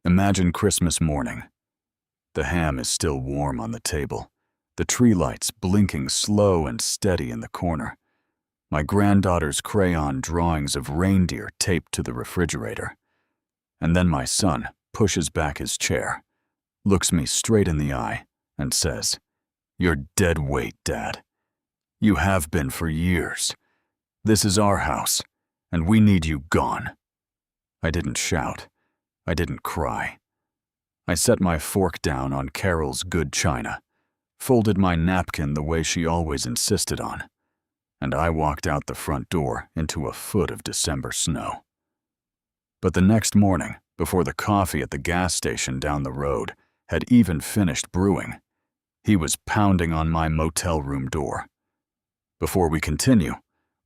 Imagine Christmas morning. The ham is still warm on the table, the tree lights blinking slow and steady in the corner, my granddaughter's crayon drawings of reindeer taped to the refrigerator. And then my son pushes back his chair, looks me straight in the eye, and says, "You're dead weight, Dad. You have been for years. This is our house, and we need you gone." I didn't shout. I didn't cry. I set my fork down on Carol's good china, folded my napkin the way she always insisted on, and I walked out the front door into a foot of December snow. But the next morning, before the coffee at the gas station down the road had even finished brewing, he was pounding on my motel room door. Before we continue,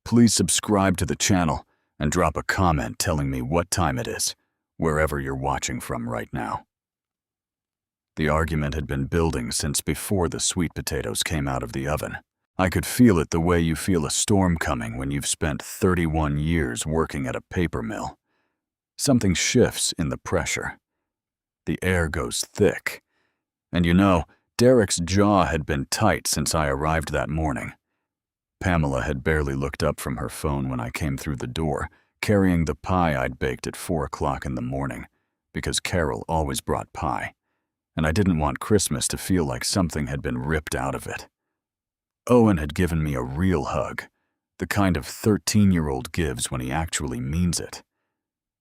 please subscribe to the channel and drop a comment telling me what time it is, wherever you're watching from right now. The argument had been building since before the sweet potatoes came out of the oven. I could feel it the way you feel a storm coming when you've spent 31 years working at a paper mill. Something shifts in the pressure. The air goes thick. And you know, Derek's jaw had been tight since I arrived that morning. Pamela had barely looked up from her phone when I came through the door, carrying the pie I'd baked at 4 o'clock in the morning, because Carol always brought pie, and I didn't want Christmas to feel like something had been ripped out of it. Owen had given me a real hug, the kind of 13-year-old gives when he actually means it.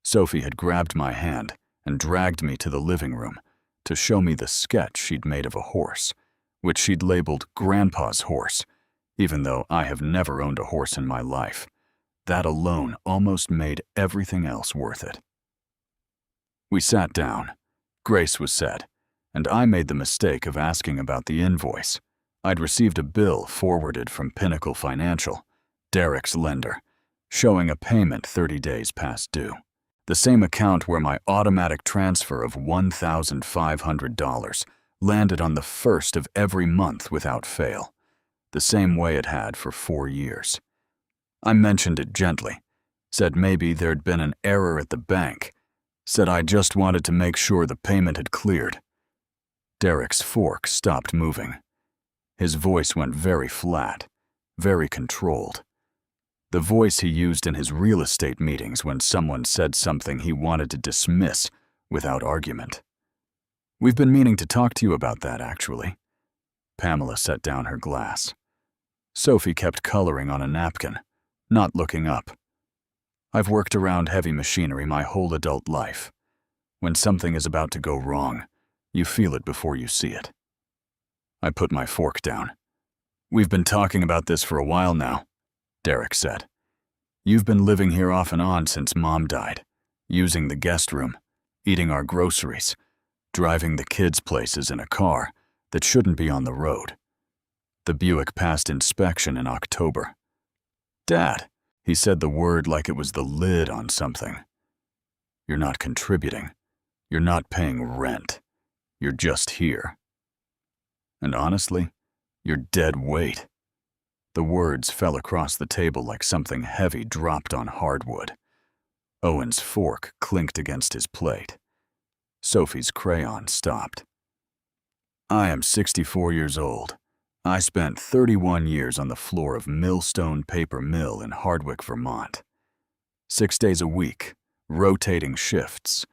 Sophie had grabbed my hand and dragged me to the living room to show me the sketch she'd made of a horse, which she'd labeled Grandpa's horse, even though I have never owned a horse in my life. That alone almost made everything else worth it. We sat down. Grace was said, and I made the mistake of asking about the invoice. I'd received a bill forwarded from Pinnacle Financial, Derek's lender, showing a payment 30 days past due. The same account where my automatic transfer of $1,500 landed on the first of every month without fail, the same way it had for 4 years. I mentioned it gently, said maybe there'd been an error at the bank, said I just wanted to make sure the payment had cleared. Derek's fork stopped moving. His voice went very flat, very controlled. The voice he used in his real estate meetings when someone said something he wanted to dismiss without argument. "We've been meaning to talk to you about that, actually." Pamela set down her glass. Sophie kept coloring on a napkin, not looking up. I've worked around heavy machinery my whole adult life. When something is about to go wrong, you feel it before you see it. I put my fork down. "We've been talking about this for a while now," Derek said. "You've been living here off and on since Mom died, using the guest room, eating our groceries, driving the kids' places in a car that shouldn't be on the road. The Buick passed inspection in October. Dad," he said the word like it was the lid on something. "You're not contributing. You're not paying rent. You're just here. And honestly, you're dead weight." The words fell across the table like something heavy dropped on hardwood. Owen's fork clinked against his plate. Sophie's crayon stopped. "I am 64 years old. I spent 31 years on the floor of Millstone Paper Mill in Hardwick, Vermont. 6 days a week, rotating shifts,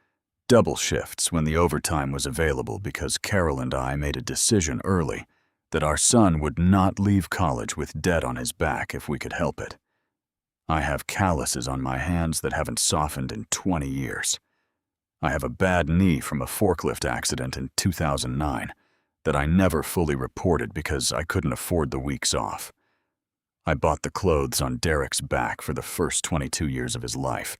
double shifts when the overtime was available because Carol and I made a decision early that our son would not leave college with debt on his back if we could help it. I have calluses on my hands that haven't softened in 20 years. I have a bad knee from a forklift accident in 2009 that I never fully reported because I couldn't afford the weeks off. I bought the clothes on Derek's back for the first 22 years of his life.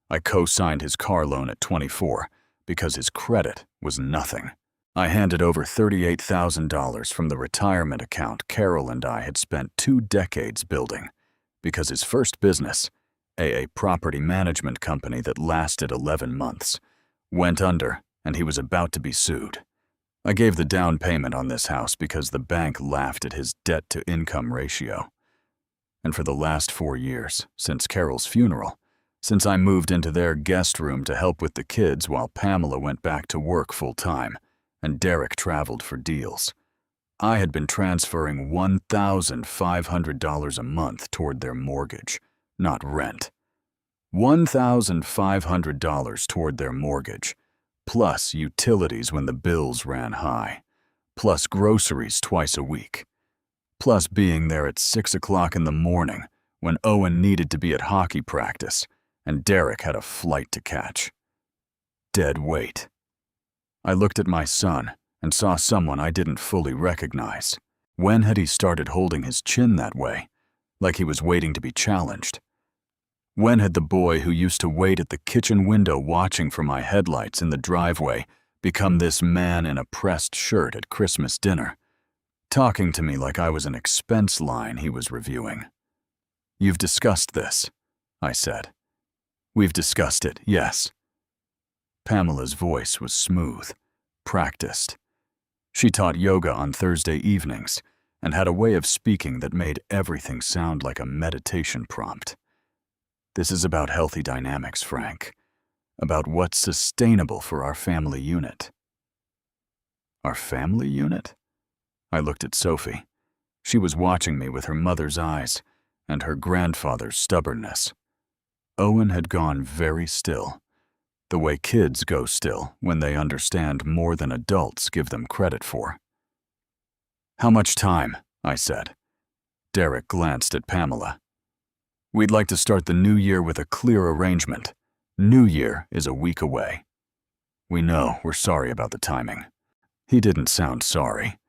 I co-signed his car loan at 24 because his credit was nothing. I handed over $38,000 from the retirement account Carol and I had spent 2 decades building because his first business, a property management company that lasted 11 months, went under and he was about to be sued. I gave the down payment on this house because the bank laughed at his debt-to-income ratio. And for the last 4 years, since Carol's funeral, since I moved into their guest room to help with the kids while Pamela went back to work full-time and Derek traveled for deals. I had been transferring $1,500 a month toward their mortgage, not rent. $1,500 toward their mortgage, plus utilities when the bills ran high, plus groceries twice a week, plus being there at 6 o'clock in the morning when Owen needed to be at hockey practice and Derek had a flight to catch. Dead weight. I looked at my son and saw someone I didn't fully recognize. When had he started holding his chin that way, like he was waiting to be challenged? When had the boy who used to wait at the kitchen window watching for my headlights in the driveway become this man in a pressed shirt at Christmas dinner, talking to me like I was an expense line he was reviewing? "You've discussed this," I said. "We've discussed it, yes." Pamela's voice was smooth, practiced. She taught yoga on Thursday evenings and had a way of speaking that made everything sound like a meditation prompt. "This is about healthy dynamics, Frank. About what's sustainable for our family unit." Our family unit? I looked at Sophie. She was watching me with her mother's eyes and her grandfather's stubbornness. Owen had gone very still, the way kids go still when they understand more than adults give them credit for. "How much time?" I said. Derek glanced at Pamela. "We'd like to start the new year with a clear arrangement. New Year is a week away." "We know, we're sorry about the timing." He didn't sound sorry.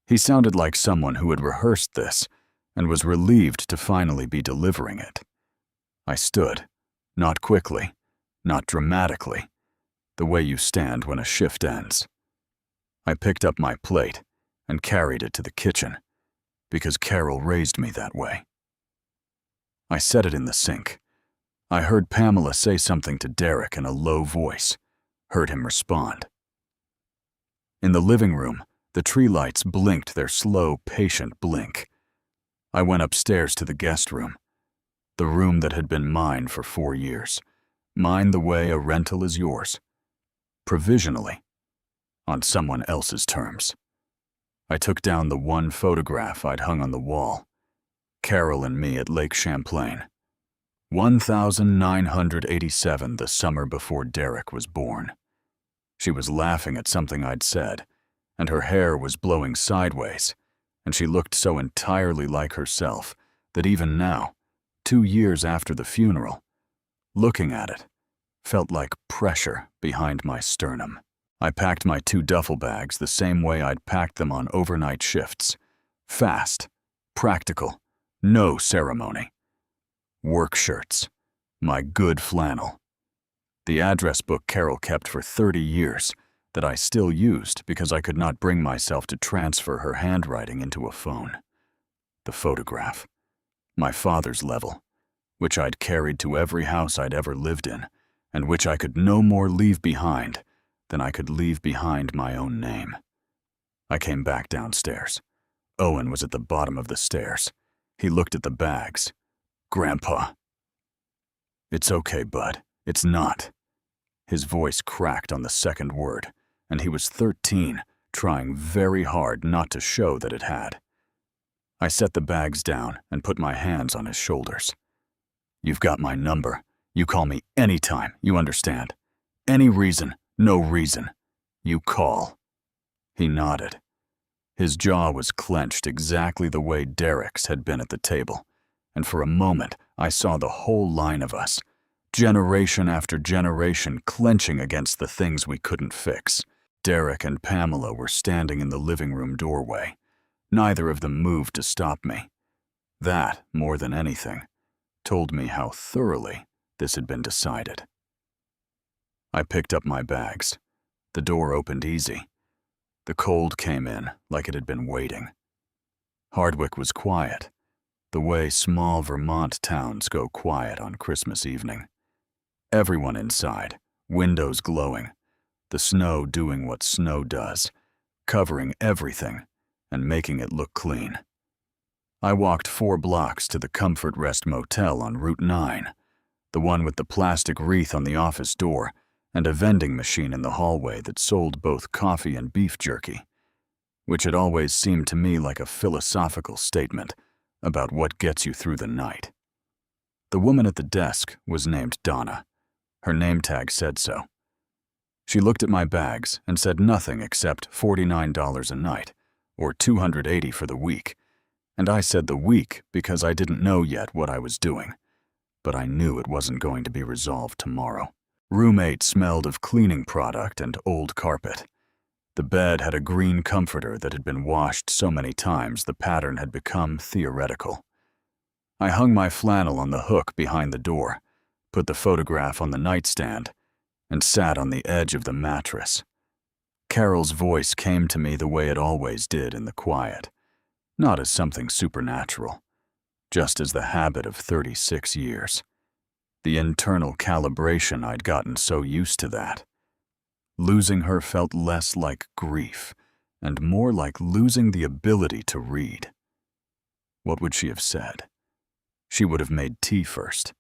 He sounded like someone who had rehearsed this and was relieved to finally be delivering it. I stood, not quickly, not dramatically, the way you stand when a shift ends. I picked up my plate and carried it to the kitchen, because Carol raised me that way. I set it in the sink. I heard Pamela say something to Derek in a low voice, heard him respond. In the living room, the tree lights blinked their slow, patient blink. I went upstairs to the guest room, the room that had been mine for 4 years, mine the way a rental is yours, provisionally, on someone else's terms. I took down the one photograph I'd hung on the wall, Carol and me at Lake Champlain. 1987, the summer before Derek was born. She was laughing at something I'd said, and her hair was blowing sideways, and she looked so entirely like herself that even now, 2 years after the funeral, looking at it felt like pressure behind my sternum. I packed my 2 duffel bags the same way I'd packed them on overnight shifts. Fast, practical, no ceremony. Work shirts, my good flannel. The address book Carol kept for 30 years that I still used because I could not bring myself to transfer her handwriting into a phone. The photograph, my father's level, which I'd carried to every house I'd ever lived in, and which I could no more leave behind than I could leave behind my own name. I came back downstairs. Owen was at the bottom of the stairs. He looked at the bags. "Grandpa." "It's okay, bud. It's not." His voice cracked on the second word, and he was 13, trying very hard not to show that it had. I set the bags down and put my hands on his shoulders. "You've got my number. You call me anytime, you understand? Any reason, no reason. You call." He nodded. His jaw was clenched exactly the way Derek's had been at the table, and for a moment I saw the whole line of us, generation after generation, clenching against the things we couldn't fix. Derek and Pamela were standing in the living room doorway. Neither of them moved to stop me. That, more than anything, told me how thoroughly this had been decided. I picked up my bags. The door opened easy. The cold came in like it had been waiting. Hardwick was quiet, the way small Vermont towns go quiet on Christmas evening. Everyone inside, windows glowing, the snow doing what snow does, covering everything and making it look clean. I walked 4 blocks to the Comfort Rest Motel on Route 9, the one with the plastic wreath on the office door and a vending machine in the hallway that sold both coffee and beef jerky, which had always seemed to me like a philosophical statement about what gets you through the night. The woman at the desk was named Donna. Her name tag said so. She looked at my bags and said nothing except $49 a night, or $280 for the week, and I said the week because I didn't know yet what I was doing, but I knew it wasn't going to be resolved tomorrow. Room 8 smelled of cleaning product and old carpet. The bed had a green comforter that had been washed so many times the pattern had become theoretical. I hung my flannel on the hook behind the door, put the photograph on the nightstand, and sat on the edge of the mattress. Carol's voice came to me the way it always did in the quiet, not as something supernatural, just as the habit of 36 years. The internal calibration I'd gotten so used to that. Losing her felt less like grief and more like losing the ability to read. What would she have said? She would have made tea first.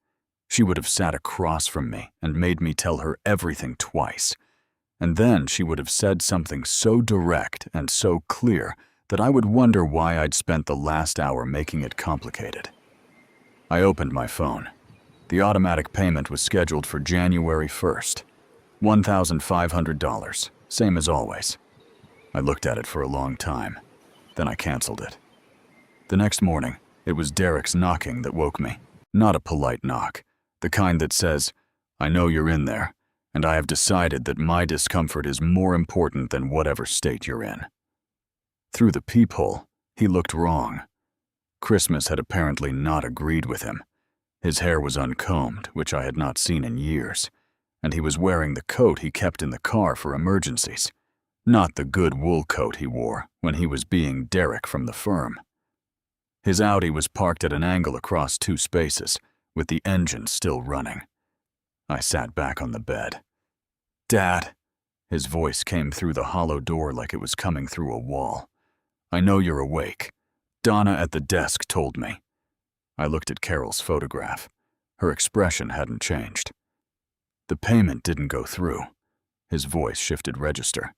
She would have sat across from me and made me tell her everything twice. And then she would have said something so direct and so clear that I would wonder why I'd spent the last hour making it complicated. I opened my phone. The automatic payment was scheduled for January 1st. $1,500, same as always. I looked at it for a long time. Then I canceled it. The next morning, it was Derek's knocking that woke me. Not a polite knock, the kind that says, "I know you're in there, and I have decided that my discomfort is more important than whatever state you're in." Through the peephole, he looked wrong. Christmas had apparently not agreed with him. His hair was uncombed, which I had not seen in years, and he was wearing the coat he kept in the car for emergencies, not the good wool coat he wore when he was being Derek from the firm. His Audi was parked at an angle across 2 spaces, with the engine still running. I sat back on the bed. "Dad," his voice came through the hollow door like it was coming through a wall. "I know you're awake. Donna at the desk told me." I looked at Carol's photograph. Her expression hadn't changed. "The payment didn't go through." His voice shifted register.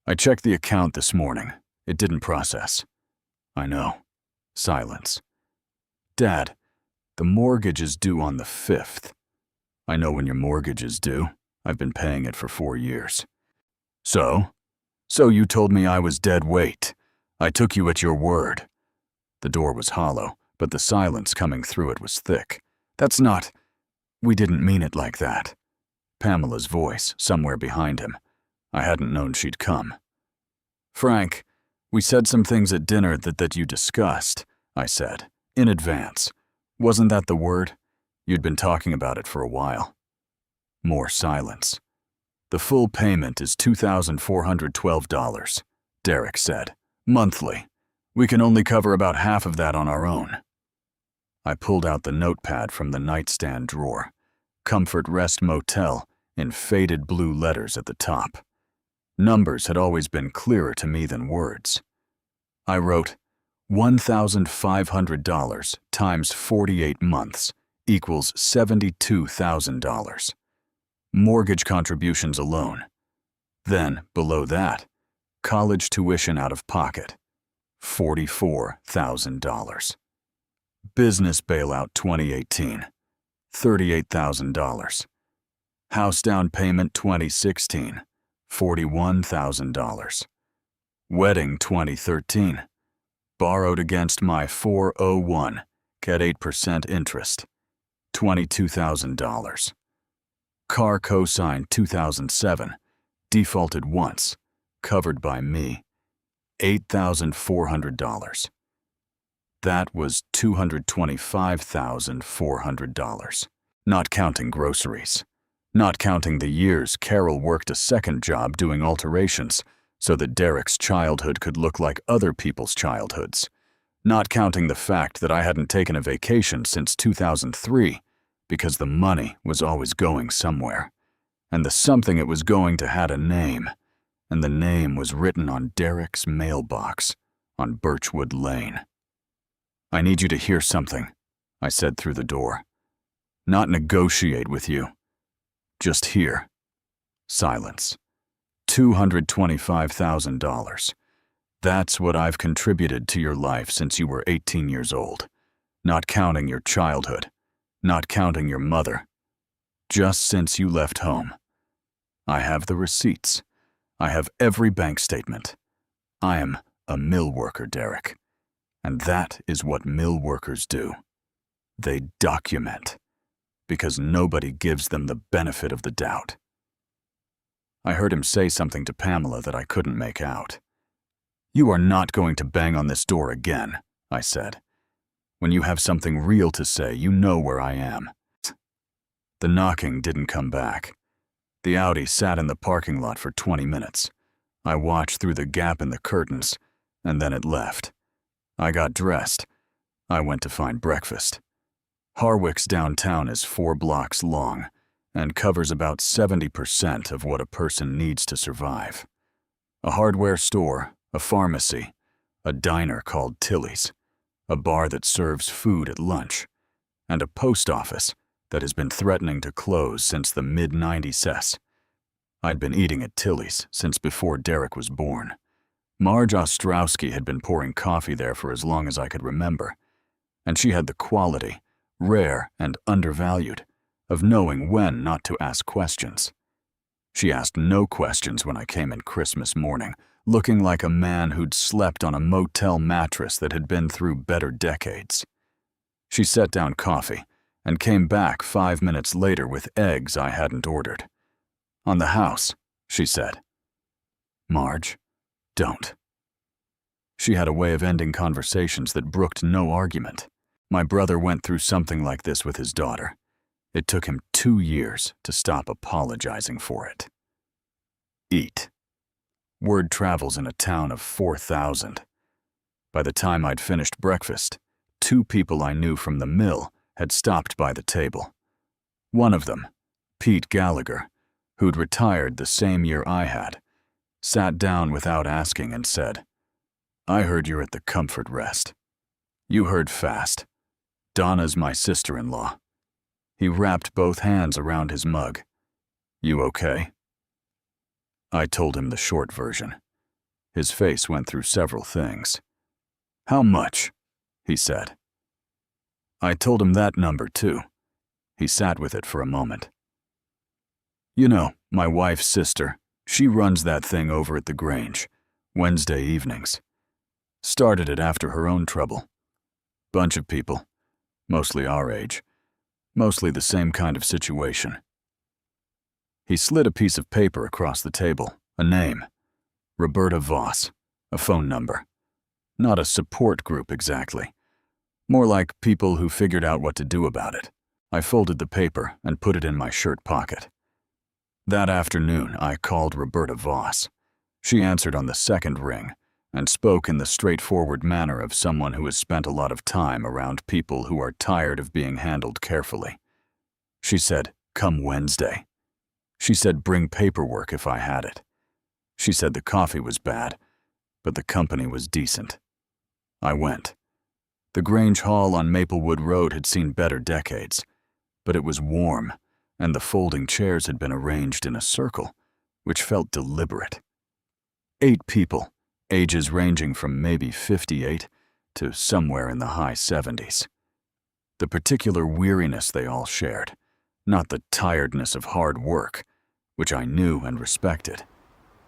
"I checked the account this morning. It didn't process." "I know." Silence. "Dad, the mortgage is due on the 5th. "I know when your mortgage is due. I've been paying it for 4 years. So you told me I was dead weight. I took you at your word." The door was hollow, but the silence coming through it was thick. "That's not... We didn't mean it like that." Pamela's voice, somewhere behind him. I hadn't known she'd come. "Frank, we said some things at dinner that you discussed," I said, in advance. "Wasn't that the word? You'd been talking about it for a while." More silence. "The full payment is $2,412, Derek said. "Monthly. We can only cover about half of that on our own." I pulled out the notepad from the nightstand drawer. Comfort Rest Motel in faded blue letters at the top. Numbers had always been clearer to me than words. I wrote, $1,500 times 48 months equals $72,000. Mortgage contributions alone. Then, below that, college tuition out of pocket, $44,000. Business bailout 2018, $38,000. House down payment 2016, $41,000. Wedding 2013, borrowed against my 401, get 8% interest, $22,000. Car co-signed 2007, defaulted once, covered by me, $8,400. That was $225,400, not counting groceries, not counting the years Carol worked a second job doing alterations so that Derek's childhood could look like other people's childhoods, not counting the fact that I hadn't taken a vacation since 2003 because the money was always going somewhere, and the something it was going to had a name, and the name was written on Derek's mailbox on Birchwood Lane. "I need you to hear something," I said through the door. Not negotiate with you. Just here. Silence. $225,000. That's what I've contributed to your life since you were 18 years old. Not counting your childhood. Not counting your mother. Just since you left home. I have the receipts. I have every bank statement. I am a mill worker, Derek. And that is what mill workers do. They document. Because nobody gives them the benefit of the doubt. I heard him say something to Pamela that I couldn't make out. You are not going to bang on this door again, I said. When you have something real to say, you know where I am. The knocking didn't come back. The Audi sat in the parking lot for 20 minutes. I watched through the gap in the curtains, and then it left. I got dressed. I went to find breakfast. Harwick's downtown is 4 blocks long and covers about 70% of what a person needs to survive. A hardware store, a pharmacy, a diner called Tilly's, a bar that serves food at lunch, and a post office that has been threatening to close since the mid-90s. I'd been eating at Tilly's since before Derek was born. Marge Ostrowski had been pouring coffee there for as long as I could remember, and she had the quality, rare and undervalued, of knowing when not to ask questions. She asked no questions when I came in Christmas morning, looking like a man who'd slept on a motel mattress that had been through better decades. She set down coffee and came back 5 minutes later with eggs I hadn't ordered. On the house, she said. Marge, don't. She had a way of ending conversations that brooked no argument. My brother went through something like this with his daughter. It took him 2 years to stop apologizing for it. Eat. Word travels in a town of 4,000. By the time I'd finished breakfast, 2 people I knew from the mill had stopped by the table. One of them, Pete Gallagher, who'd retired the same year I had, sat down without asking and said, I heard you're at the Comfort Rest. You heard fast. Donna's my sister-in-law. He wrapped both hands around his mug. You okay? I told him the short version. His face went through several things. How much? He said. I told him that number too. He sat with it for a moment. You know, my wife's sister, she runs that thing over at the Grange, Wednesday evenings. Started it after her own trouble. Bunch of people, mostly our age, mostly the same kind of situation. He slid a piece of paper across the table, a name, Roberta Voss, a phone number. Not a support group exactly. More like people who figured out what to do about it. I folded the paper and put it in my shirt pocket. That afternoon, I called Roberta Voss. She answered on the second ring and spoke in the straightforward manner of someone who has spent a lot of time around people who are tired of being handled carefully. She said, come Wednesday. She said bring paperwork if I had it. She said the coffee was bad, but the company was decent. I went. The Grange Hall on Maplewood Road had seen better decades, but it was warm, and the folding chairs had been arranged in a circle, which felt deliberate. 8 people, ages ranging from maybe 58 to somewhere in the high 70s. The particular weariness they all shared, not the tiredness of hard work, which I knew and respected,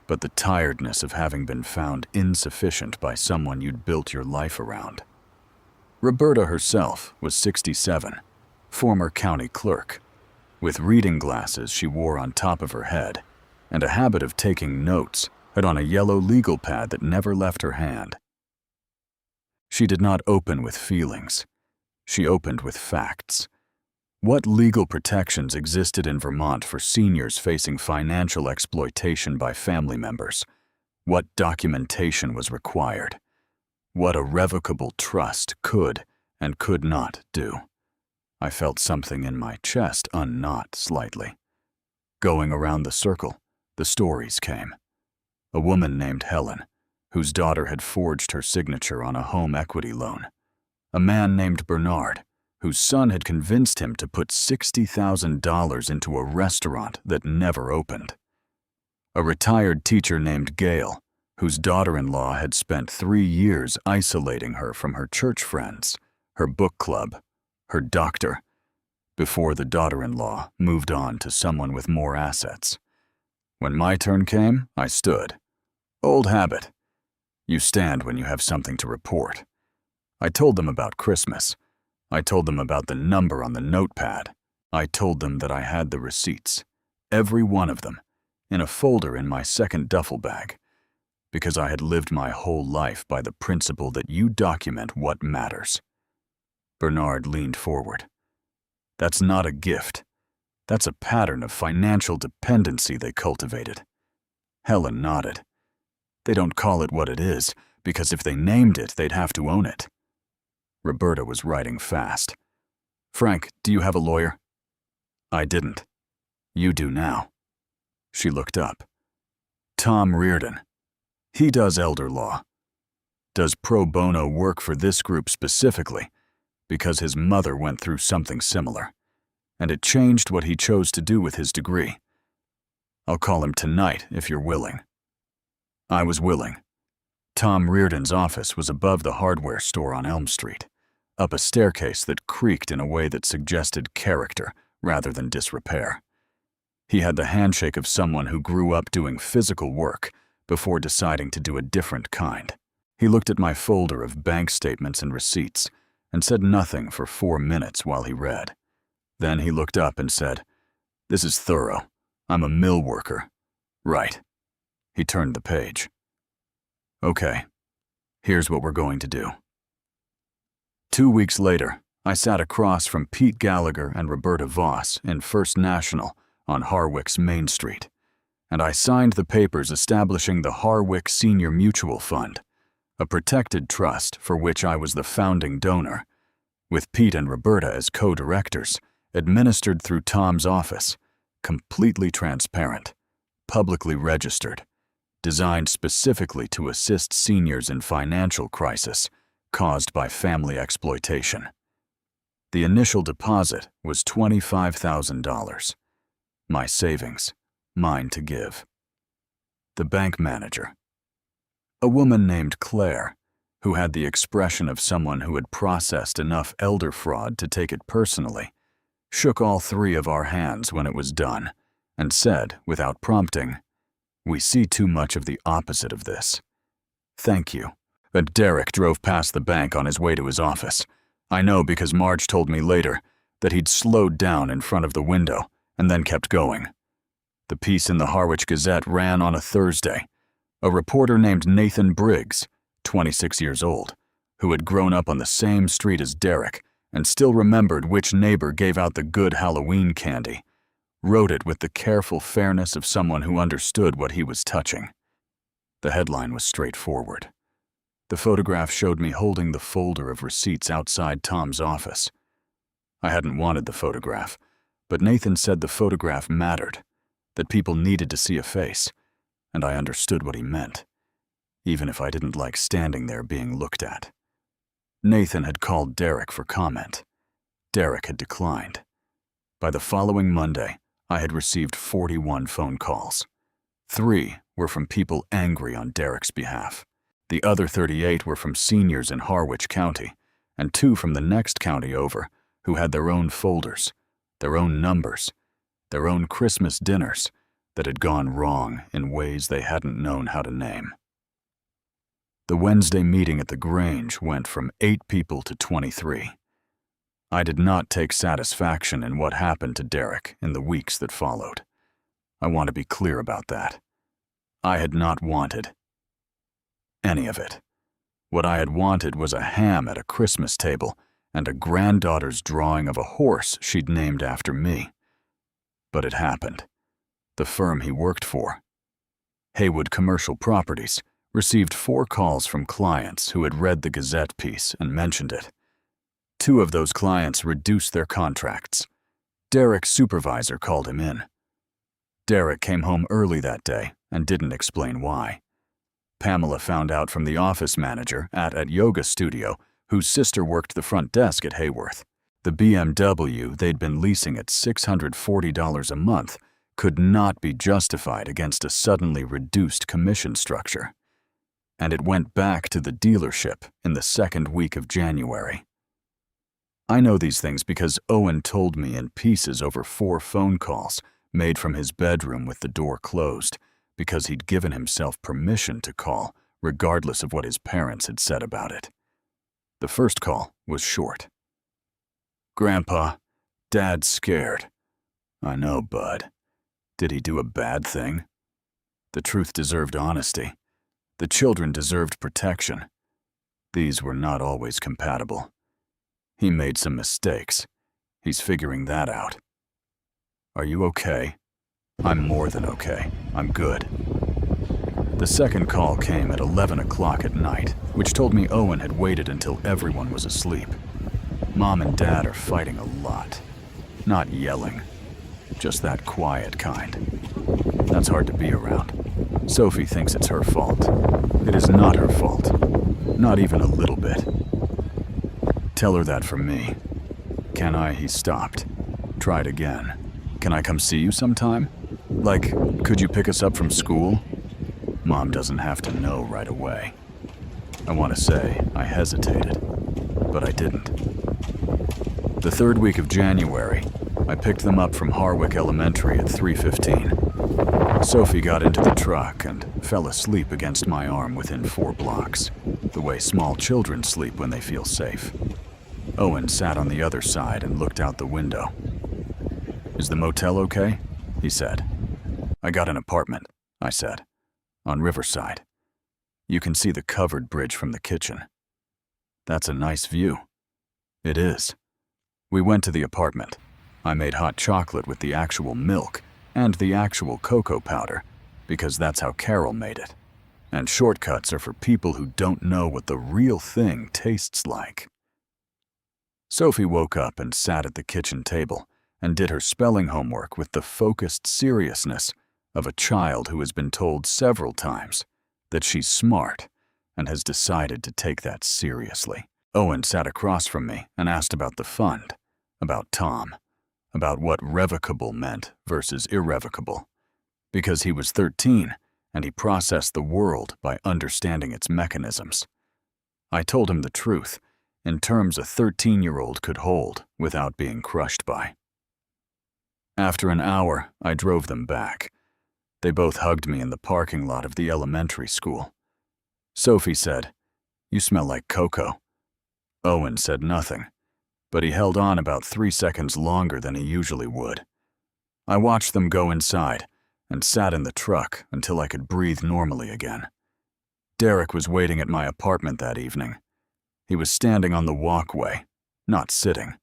but the tiredness of having been found insufficient by someone you'd built your life around. Roberta herself was 67, former county clerk, with reading glasses she wore on top of her head, and a habit of taking notes had on a yellow legal pad that never left her hand. She did not open with feelings. She opened with facts. What legal protections existed in Vermont for seniors facing financial exploitation by family members? What documentation was required? What a revocable trust could and could not do? I felt something in my chest unknot slightly. Going around the circle, the stories came. A woman named Helen, whose daughter had forged her signature on a home equity loan. A man named Bernard, whose son had convinced him to put $60,000 into a restaurant that never opened. A retired teacher named Gail, whose daughter-in-law had spent 3 years isolating her from her church friends, her book club, her doctor, before the daughter-in-law moved on to someone with more assets. When my turn came, I stood. Old habit. You stand when you have something to report. I told them about Christmas. I told them about the number on the notepad. I told them that I had the receipts, every one of them, in a folder in my second duffel bag, because I had lived my whole life by the principle that you document what matters. Bernard leaned forward. That's not a gift. That's a pattern of financial dependency they cultivated. Helen nodded. They don't call it what it is, because if they named it, they'd have to own it. Roberta was writing fast. Frank, do you have a lawyer? I didn't. You do now. She looked up. Tom Reardon. He does elder law. Does pro bono work for this group specifically, because his mother went through something similar, and it changed what he chose to do with his degree. I'll call him tonight if you're willing. I was willing. Tom Reardon's office was above the hardware store on Elm Street, up a staircase that creaked in a way that suggested character rather than disrepair. He had the handshake of someone who grew up doing physical work before deciding to do a different kind. He looked at my folder of bank statements and receipts and said nothing for 4 minutes while he read. Then he looked up and said, This is thorough. I'm a mill worker. Right. He turned the page. Okay, here's what we're going to do. 2 weeks later, I sat across from Pete Gallagher and Roberta Voss in First National on Harwick's Main Street, and I signed the papers establishing the Harwick Senior Mutual Fund, a protected trust for which I was the founding donor, with Pete and Roberta as co-directors, administered through Tom's office, completely transparent, publicly registered, designed specifically to assist seniors in financial crisis caused by family exploitation. The initial deposit was $25,000. My savings, mine to give. The bank manager, a woman named Claire, who had the expression of someone who had processed enough elder fraud to take it personally, shook all 3 of our hands when it was done and said, without prompting, We see too much of the opposite of this. Thank you. But Derek drove past the bank on his way to his office. I know because Marge told me later that he'd slowed down in front of the window and then kept going. The piece in the Harwich Gazette ran on a Thursday. A reporter named Nathan Briggs, 26 years old, who had grown up on the same street as Derek and still remembered which neighbor gave out the good Halloween candy, wrote it with the careful fairness of someone who understood what he was touching. The headline was straightforward. The photograph showed me holding the folder of receipts outside Tom's office. I hadn't wanted the photograph, but Nathan said the photograph mattered, that people needed to see a face, and I understood what he meant, even if I didn't like standing there being looked at. Nathan had called Derek for comment. Derek had declined. By the following Monday, I had received 41 phone calls. 3 were from people angry on Derek's behalf. The other 38 were from seniors in Harwich County, and 2 from the next county over who had their own folders, their own numbers, their own Christmas dinners that had gone wrong in ways they hadn't known how to name. The Wednesday meeting at the Grange went from 8 people to 23. I did not take satisfaction in what happened to Derek in the weeks that followed. I want to be clear about that. I had not wanted any of it. What I had wanted was a ham at a Christmas table and a granddaughter's drawing of a horse she'd named after me. But it happened. The firm he worked for, Haywood Commercial Properties, received 4 calls from clients who had read the Gazette piece and mentioned it. 2 of those clients reduced their contracts. Derek's supervisor called him in. Derek came home early that day and didn't explain why. Pamela found out from the office manager at Yoga Studio, whose sister worked the front desk at Hayworth. The BMW they'd been leasing at $640 a month could not be justified against a suddenly reduced commission structure. And it went back to the dealership in the second week of January. I know these things because Owen told me in pieces over 4 phone calls made from his bedroom with the door closed because he'd given himself permission to call regardless of what his parents had said about it. The first call was short. "Grandpa, Dad's scared." "I know, bud. Did he do a bad thing?" The truth deserved honesty. The children deserved protection. These were not always compatible. He made some mistakes. He's figuring that out. "Are you okay?" "I'm more than okay. I'm good." The second call came at 11 o'clock at night, which told me Owen had waited until everyone was asleep. Mom and Dad are fighting a lot. Not yelling, just that quiet kind. That's hard to be around. Sophie thinks it's her fault. It is not her fault. Not even a little bit. "Tell her that from me." "Can I?" He stopped. Tried again. "Can I come see you sometime? Like, could you pick us up from school?" Mom doesn't have to know right away. I want to say I hesitated, but I didn't. The third week of January, I picked them up from Harwick Elementary at 3:15. Sophie got into the truck and fell asleep against my arm within 4 blocks, the way small children sleep when they feel safe. Owen sat on the other side and looked out the window. "Is the motel okay?" he said. "I got an apartment," I said, "on Riverside. You can see the covered bridge from the kitchen." "That's a nice view." "It is." We went to the apartment. I made hot chocolate with the actual milk and the actual cocoa powder, because that's how Carol made it. And shortcuts are for people who don't know what the real thing tastes like. Sophie woke up and sat at the kitchen table and did her spelling homework with the focused seriousness of a child who has been told several times that she's smart and has decided to take that seriously. Owen sat across from me and asked about the fund, about Tom, about what revocable meant versus irrevocable, because he was 13 and he processed the world by understanding its mechanisms. I told him the truth, in terms a 13-year-old could hold without being crushed by. After an hour, I drove them back. They both hugged me in the parking lot of the elementary school. Sophie said, "You smell like cocoa." Owen said nothing, but he held on about 3 seconds longer than he usually would. I watched them go inside and sat in the truck until I could breathe normally again. Derek was waiting at my apartment that evening. He was standing on the walkway, not sitting.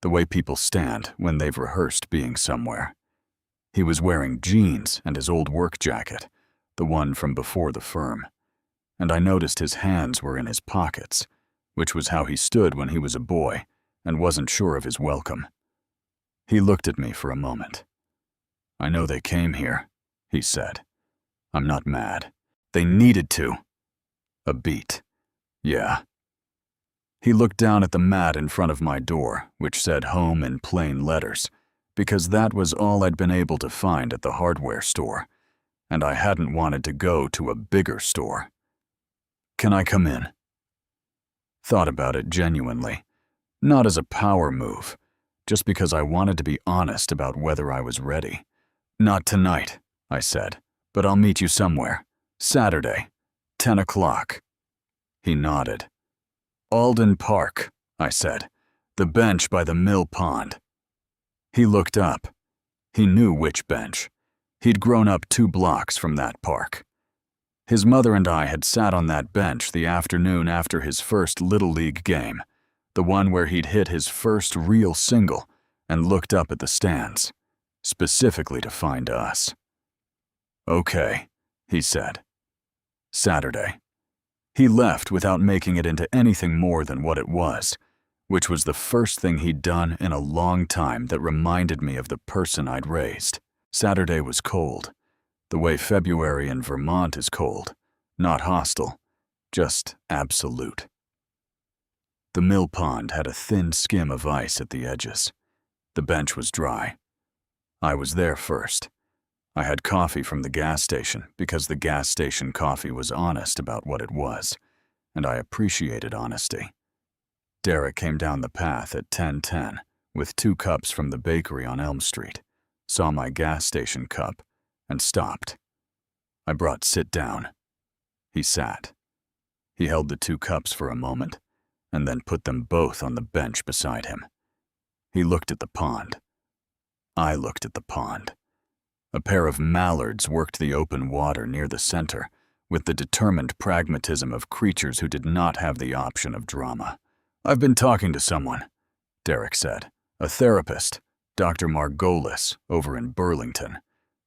The way people stand when they've rehearsed being somewhere. He was wearing jeans and his old work jacket, the one from before the firm. And I noticed his hands were in his pockets, which was how he stood when he was a boy and wasn't sure of his welcome. He looked at me for a moment. "I know they came here," he said. "I'm not mad. They needed to." A beat. "Yeah." He looked down at the mat in front of my door, which said home in plain letters, because that was all I'd been able to find at the hardware store, and I hadn't wanted to go to a bigger store. "Can I come in?" Thought about it genuinely, not as a power move, just because I wanted to be honest about whether I was ready. "Not tonight," I said, "but I'll meet you somewhere. Saturday, 10 o'clock. He nodded. "Alden Park," I said, "the bench by the mill pond." He looked up. He knew which bench. He'd grown up 2 blocks from that park. His mother and I had sat on that bench the afternoon after his first Little League game, the one where he'd hit his first real single, and looked up at the stands, specifically to find us. "Okay," he said. Saturday. He left without making it into anything more than what it was, which was the first thing he'd done in a long time that reminded me of the person I'd raised. Saturday was cold, the way February in Vermont is cold, not hostile, just absolute. The mill pond had a thin skim of ice at the edges. The bench was dry. I was there first. I had coffee from the gas station because the gas station coffee was honest about what it was, and I appreciated honesty. Derek came down the path at 10:10 with 2 cups from the bakery on Elm Street, saw my gas station cup, and stopped. I brought sit down. He sat. He held the 2 cups for a moment, and then put them both on the bench beside him. He looked at the pond. I looked at the pond. A pair of mallards worked the open water near the center with the determined pragmatism of creatures who did not have the option of drama. "I've been talking to someone," Derek said. "A therapist, Dr. Margolis, over in Burlington.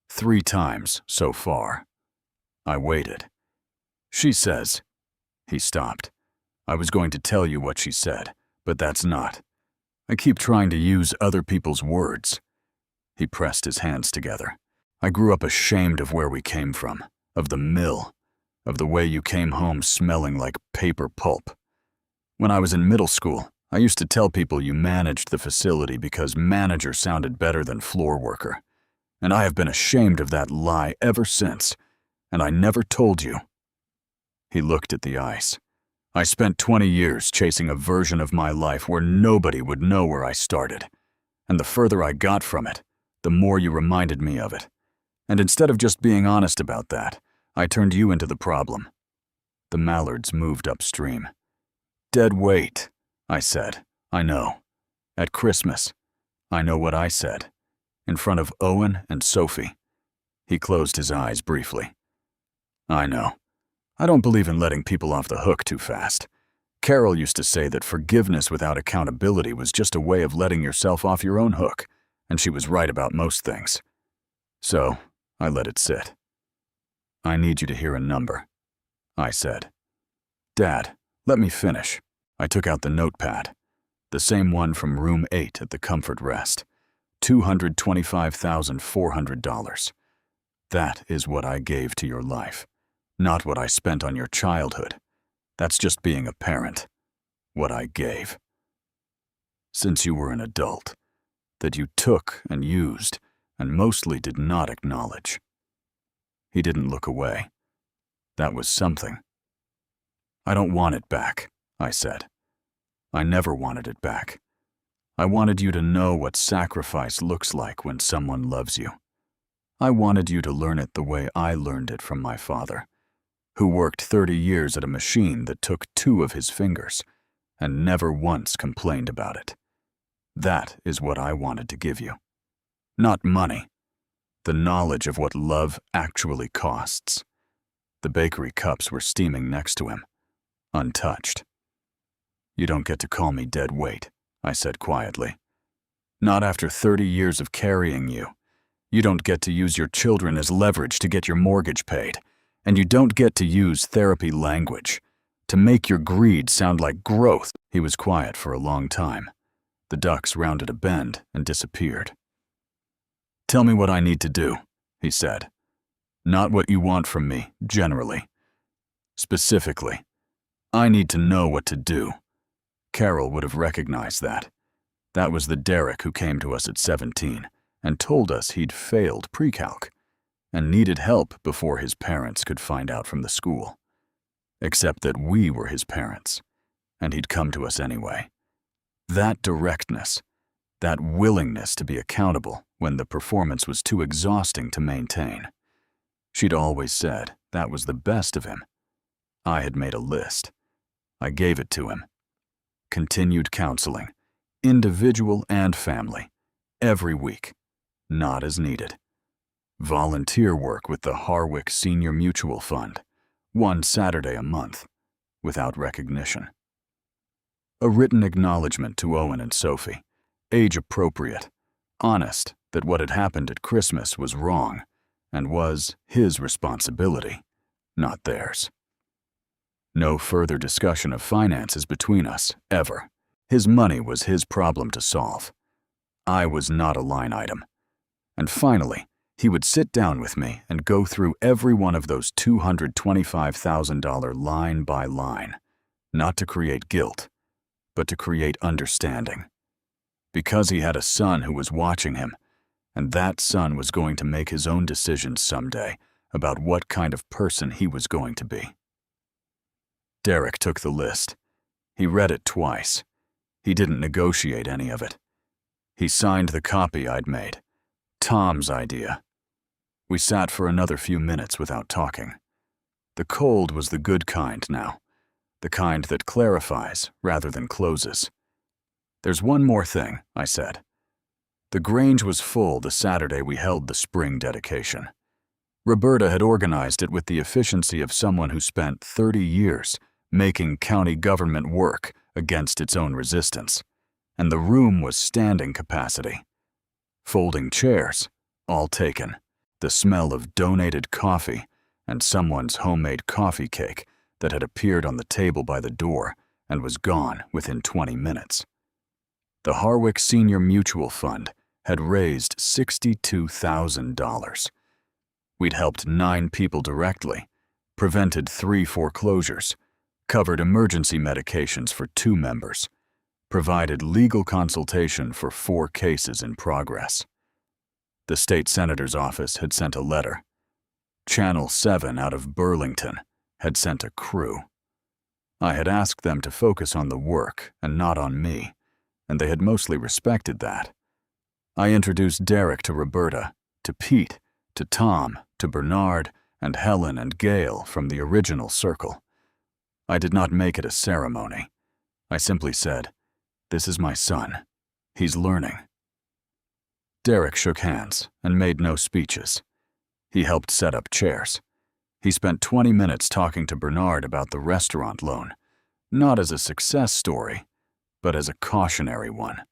3 times so far." I waited. "She says..." He stopped. "I was going to tell you what she said, but that's not. I keep trying to use other people's words." He pressed his hands together. "I grew up ashamed of where we came from, of the mill, of the way you came home smelling like paper pulp. When I was in middle school, I used to tell people you managed the facility because manager sounded better than floor worker. And I have been ashamed of that lie ever since, and I never told you." He looked at the ice. "I spent 20 years chasing a version of my life where nobody would know where I started. And the further I got from it, the more you reminded me of it. And instead of just being honest about that, I turned you into the problem." The mallards moved upstream. "Dead weight," I said. "I know. At Christmas. I know what I said. In front of Owen and Sophie." He closed his eyes briefly. "I know. I don't believe in letting people off the hook too fast. Carol used to say that forgiveness without accountability was just a way of letting yourself off your own hook, and she was right about most things. So, I let it sit." "I need you to hear a number," I said. "Dad, let me finish." I took out the notepad, the same one from room 8 at the Comfort Rest. $225,400. That is what I gave to your life, not what I spent on your childhood. That's just being a parent. What I gave. Since you were an adult, that you took and used, and mostly did not acknowledge." He didn't look away. That was something. "I don't want it back," I said. "I never wanted it back. I wanted you to know what sacrifice looks like when someone loves you. I wanted you to learn it the way I learned it from my father, who worked 30 years at a machine that took 2 of his fingers and never once complained about it. That is what I wanted to give you. Not money. The knowledge of what love actually costs." The bakery cups were steaming next to him, untouched. "You don't get to call me dead weight," I said quietly. "Not after 30 years of carrying you. You don't get to use your children as leverage to get your mortgage paid, and you don't get to use therapy language to make your greed sound like growth." He was quiet for a long time. The ducks rounded a bend and disappeared. "Tell me what I need to do," he said. "Not what you want from me, generally. Specifically, I need to know what to do." Carol would have recognized that. That was the Derek who came to us at 17 and told us he'd failed pre-calc and needed help before his parents could find out from the school. Except that we were his parents, and he'd come to us anyway. That directness, that willingness to be accountable when the performance was too exhausting to maintain. She'd always said that was the best of him. I had made a list. I gave it to him. Continued counseling, individual and family, every week, not as needed. Volunteer work with the Harwick Senior Mutual Fund, 1 Saturday a month, without recognition. A written acknowledgement to Owen and Sophie, age-appropriate, honest that what had happened at Christmas was wrong and was his responsibility, not theirs. No further discussion of finances between us, ever. His money was his problem to solve. I was not a line item. And finally, he would sit down with me and go through every one of those $225,000 line by line, not to create guilt, but to create understanding. Because he had a son who was watching him, and that son was going to make his own decisions someday about what kind of person he was going to be. Derek took the list. He read it twice. He didn't negotiate any of it. He signed the copy I'd made. Tom's idea. We sat for another few minutes without talking. The cold was the good kind now, the kind that clarifies rather than closes. "There's one more thing," I said. The Grange was full the Saturday we held the spring dedication. Roberta had organized it with the efficiency of someone who spent 30 years making county government work against its own resistance, and the room was standing capacity. Folding chairs, all taken, the smell of donated coffee and someone's homemade coffee cake that had appeared on the table by the door and was gone within 20 minutes. The Harwick Senior Mutual Fund had raised $62,000. We'd helped 9 people directly, prevented 3 foreclosures, covered emergency medications for 2 members, provided legal consultation for 4 cases in progress. The state senator's office had sent a letter. Channel 7 out of Burlington had sent a crew. I had asked them to focus on the work and not on me, and they had mostly respected that. I introduced Derek to Roberta, to Pete, to Tom, to Bernard, and Helen and Gail from the original circle. I did not make it a ceremony. I simply said, "This is my son. He's learning." Derek shook hands and made no speeches. He helped set up chairs. He spent 20 minutes talking to Bernard about the restaurant loan, not as a success story, but as a cautionary one.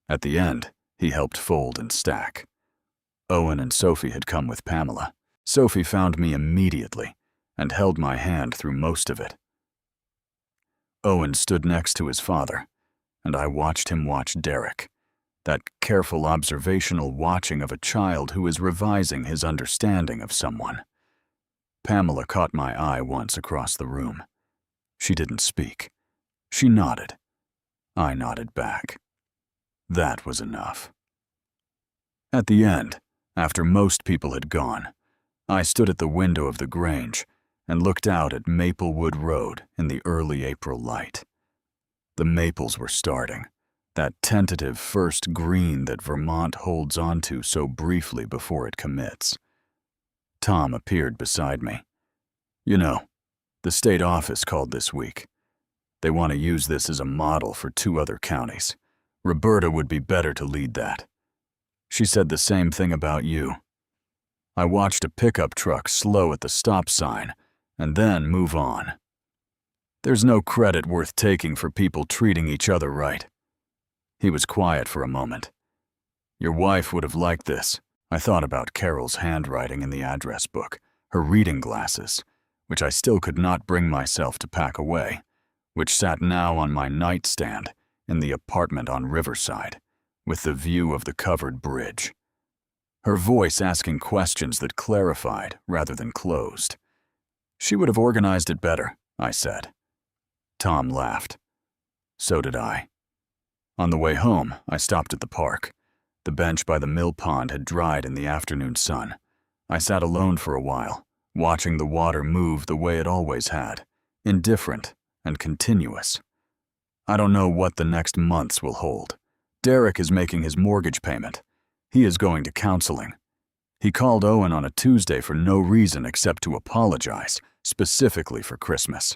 At the end, he helped fold and stack. Owen and Sophie had come with Pamela. Sophie found me immediately and held my hand through most of it. Owen stood next to his father, and I watched him watch Derek, that careful observational watching of a child who is revising his understanding of someone. Pamela caught my eye once across the room. She didn't speak. She nodded. I nodded back. That was enough. At the end, after most people had gone, I stood at the window of the Grange and looked out at Maplewood Road in the early April light. The maples were starting, that tentative first green that Vermont holds onto so briefly before it commits. Tom appeared beside me. "You know, the state office called this week. They want to use this as a model for 2 other counties. Roberta would be better to lead that. She said the same thing about you." I watched a pickup truck slow at the stop sign and then move on. There's no credit worth taking for people treating each other right. He was quiet for a moment. "Your wife would have liked this." I thought about Carol's handwriting in the address book, her reading glasses, which I still could not bring myself to pack away, which sat now on my nightstand in the apartment on Riverside, with the view of the covered bridge. Her voice asking questions that clarified rather than closed. "She would have organized it better," I said. Tom laughed. So did I. On the way home, I stopped at the park. The bench by the mill pond had dried in the afternoon sun. I sat alone for a while, watching the water move the way it always had, indifferent and continuous. I don't know what the next months will hold. Derek is making his mortgage payment. He is going to counseling. He called Owen on a Tuesday for no reason except to apologize, specifically for Christmas.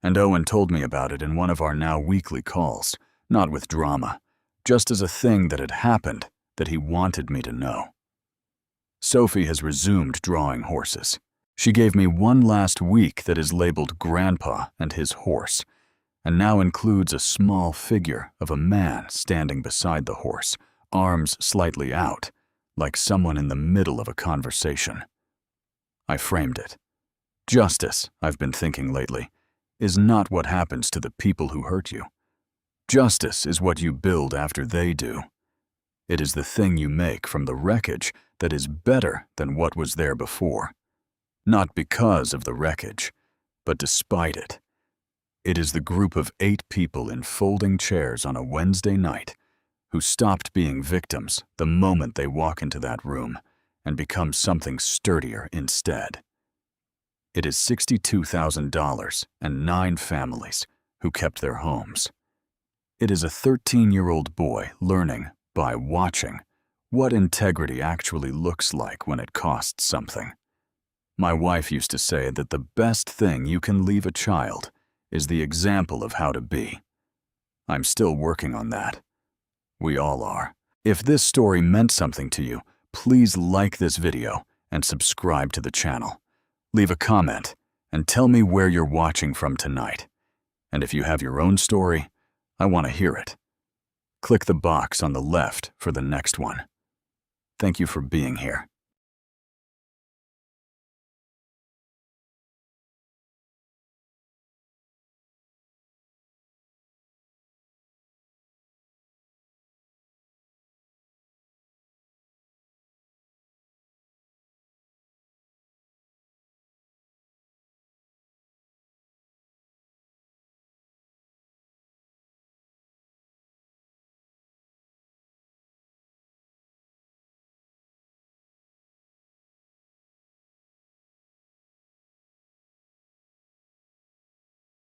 And Owen told me about it in one of our now weekly calls, not with drama, just as a thing that had happened that he wanted me to know. Sophie has resumed drawing horses. She gave me one last week that is labeled Grandpa and his horse, and now includes a small figure of a man standing beside the horse, arms slightly out, like someone in the middle of a conversation. I framed it. Justice, I've been thinking lately, is not what happens to the people who hurt you. Justice is what you build after they do. It is the thing you make from the wreckage that is better than what was there before. Not because of the wreckage, but despite it. It is the group of 8 people in folding chairs on a Wednesday night who stopped being victims the moment they walk into that room and become something sturdier instead. It is $62,000 and 9 families who kept their homes. It is a 13-year-old boy learning, by watching, what integrity actually looks like when it costs something. My wife used to say that the best thing you can leave a child is the example of how to be. I'm still working on that. We all are. If this story meant something to you, please like this video and subscribe to the channel. Leave a comment and tell me where you're watching from tonight. And if you have your own story, I want to hear it. Click the box on the left for the next one. Thank you for being here.